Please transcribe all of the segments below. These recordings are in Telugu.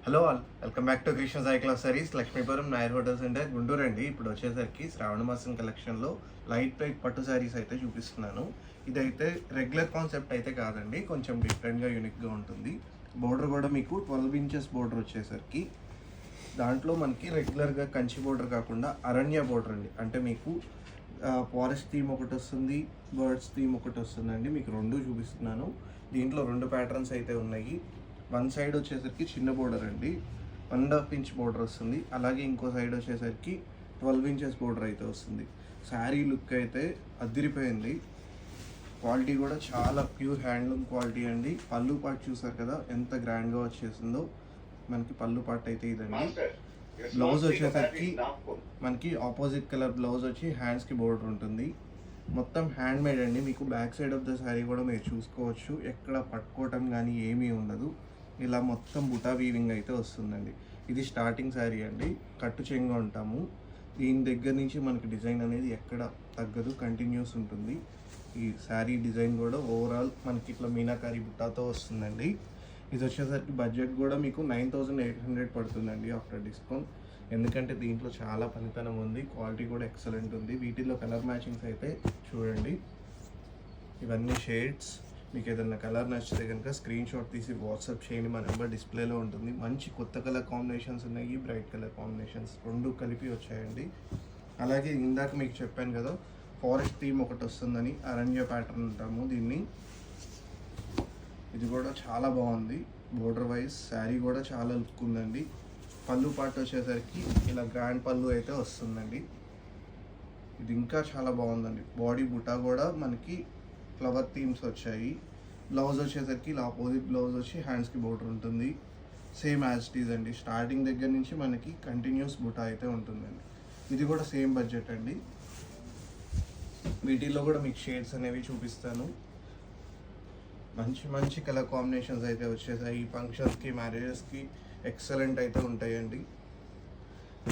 Hello all, welcome back to Krishna Sai class saris, Lakshmipuram Nair hotel centre, Guntur అండి. ఇప్పుడు వచ్చేసరికి శ్రావణ మాసం కలెక్షన్లో లైట్ వెయిట్ పట్టు శారీస్ అయితే చూపిస్తున్నాను. ఇదైతే రెగ్యులర్ కాన్సెప్ట్ అయితే కాదండి, కొంచెం డిఫరెంట్గా యూనిక్గా ఉంటుంది. బోర్డర్ కూడా మీకు 12 ఇంచెస్ బోర్డర్ వచ్చేసరికి దాంట్లో మనకి రెగ్యులర్గా కంచి బోర్డర్ కాకుండా అరణ్య బోర్డర్ అండి. అంటే మీకు ఫారెస్ట్ థీమ్ ఒకటి వస్తుంది, బర్డ్స్ థీమ్ ఒకటి వస్తుందండి. మీకు రెండు చూపిస్తున్నాను. దీంట్లో రెండు ప్యాటర్న్స్ అయితే ఉన్నాయి. వన్ సైడ్ వచ్చేసరికి చిన్న బోర్డర్ అండి, 1.5 ఇంచ్ బోర్డర్ వస్తుంది. అలాగే ఇంకో సైడ్ వచ్చేసరికి 12 ఇంచెస్ బోర్డర్ అయితే వస్తుంది. శారీ లుక్ అయితే అదిరిపోయింది. క్వాలిటీ కూడా చాలా ప్యూర్ హ్యాండ్లూమ్ క్వాలిటీ అండి. పళ్ళు పార్ట్ చూసారు కదా ఎంత గ్రాండ్గా వచ్చేసిందో. మనకి పళ్ళు పార్ట్ అయితే ఇదండి. బ్లౌజ్ వచ్చేసరికి మనకి ఆపోజిట్ కలర్ బ్లౌజ్ వచ్చి హ్యాండ్స్కి బోర్డర్ ఉంటుంది. మొత్తం హ్యాండ్ మేడ్ అండి. మీకు back side of the sari కూడా మీరు చూసుకోవచ్చు, ఎక్కడ పట్టుకోవటం కానీ ఏమీ ఉండదు. ఇలా మొత్తం బుటా వీవింగ్ అయితే వస్తుందండి. ఇది స్టార్టింగ్ శారీ అండి, కట్టు చెంగు అంటాము. దీని దగ్గర నుంచి మనకి డిజైన్ అనేది ఎక్కడ తగ్గదు, కంటిన్యూస్ ఉంటుంది. ఈ శారీ డిజైన్ కూడా ఓవరాల్ మనకి ఇట్లా మీనాకారి బుట్టాతో వస్తుందండి. ఇది వచ్చేసరికి బడ్జెట్ కూడా మీకు 9,800 పడుతుందండి ఆఫ్టర్ డిస్కౌంట్. ఎందుకంటే దీంట్లో చాలా పనితనం ఉంది, క్వాలిటీ కూడా ఎక్సలెంట్ ఉంది. వీటిల్లో కలర్ మ్యాచింగ్స్ అయితే చూడండి, ఇవన్నీ షేడ్స్. మీకు ఏదైనా కలర్ నచ్చితే కనుక స్క్రీన్ షాట్ తీసి వాట్సాప్ చేయండి, మా నెంబర్ డిస్ప్లేలో ఉంటుంది. మంచి కొత్త కలర్ కాంబినేషన్స్ ఉన్నాయి, బ్రైట్ కలర్ కాంబినేషన్స్ రెండు కలిపి వచ్చాయండి. అలాగే ఇందాక మీకు చెప్పాను కదా, ఫారెస్ట్ థీమ్ ఒకటి వస్తుందని, అరణ్య ప్యాటర్న్ అంటాము దీన్ని. ఇది కూడా చాలా బాగుంది. బోర్డర్ వైజ్ శారీ కూడా చాలా లుక్ ఉందండి. పళ్ళు పార్ట్ వచ్చేసరికి ఇలా గ్రాండ్ పళ్ళు అయితే వస్తుందండి. ఇది ఇంకా చాలా బాగుందండి. బాడీ బుటా కూడా మనకి ఫ్లవర్ థీమ్స్ వచ్చాయి. బ్లౌజ్ వచ్చేసరికి ఇలా ఆపోజిట్ బ్లౌజ్ వచ్చి హ్యాండ్స్కి బోర్డర్ ఉంటుంది. సేమ్ యాజ్ ఇట్ ఈజ్ అండి. స్టార్టింగ్ దగ్గర నుంచి మనకి కంటిన్యూస్ బుటా అయితే ఉంటుందండి. ఇది కూడా సేమ్ బడ్జెట్ అండి. వీటిల్లో కూడా మీకు షేడ్స్ అనేవి చూపిస్తాను. మంచి మంచి కలర్ కాంబినేషన్స్ అయితే వచ్చేసాయి. ఫంక్షన్స్కి, మ్యారేజెస్కి ఎక్సలెంట్ అయితే ఉంటాయండి.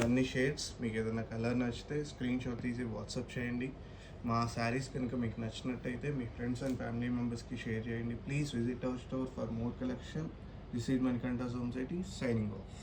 అన్ని షేడ్స్. మీకు ఏదైనా కలర్ నచ్చితే స్క్రీన్ షాట్ తీసి వాట్సాప్ చేయండి. మా శారీస్ కనుక మీకు నచ్చినట్టయితే మీ ఫ్రెండ్స్ అండ్ ఫ్యామిలీ మెంబర్స్కి షేర్ చేయండి. Please visit our store for more collection. This is Manikanta Somasetty signing off.